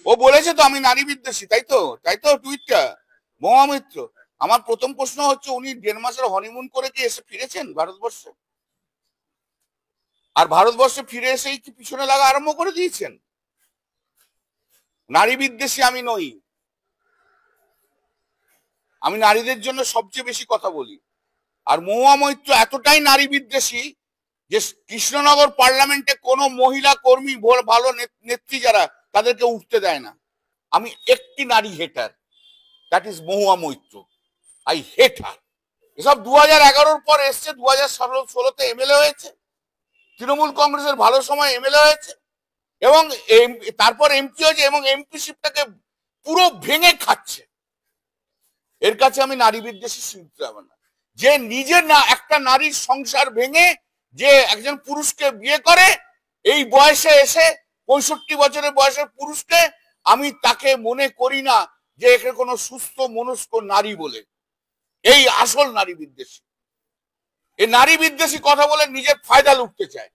ও বলেছে তো আমি নারী বিদ্বেষী, তাই তো টুইটটা মহামিত্র। আমার প্রথম প্রশ্ন হচ্ছে, উনি 1.5 মাসের হনিমুন করে কি এসে ফিরেছেন ভারতবর্ষে? আর ভারতবর্ষে ফিরে এসেই কি পিছনে লাগা আরম্ভ করে দিয়েছেন? নারী বিদ্বেষী আমি নই, আমি নারীদের জন্য সবচেয়ে বেশি কথা বলি। আর মহুয়া মৈত্র এতটাই নারী বিদ্বেষী যে কৃষ্ণনগর পার্লামেন্টে কোনো মহিলা কর্মী, ভালো নেত্রী যারা, তাদেরকে উঠতে দেয় না। আমি একটি নারী hater, that is Mahua Moitra. I hate her. এসব 2011-র পর এসছে, 2016-তে এমএলএ হয়েছে, তৃণমূল কংগ্রেসের ভালো সময় এমএলএ হয়েছে, এবং তারপর এমপি হয়েছে, এবং এমপিশিপটাকে পুরো ভেঙে খাচ্ছে। এর কাছে আমি নারী বিদ্বেষী শুনতে হবে না। যে নিজের না একটা নারীর সংসার ভেঙে যে একজন পুরুষকে বিয়ে করে, এই বয়সে এসে 65 বছরের বয়সের পুরুষকে, আমি তাকে মনে করি না যে একে কোনো সুস্থ মনস্ক নারী বলে। এই আসল নারী বিদ্বেষী। এই নারী বিদ্বেষী কথা বলে নিজের ফায়দা লুটতে চায়।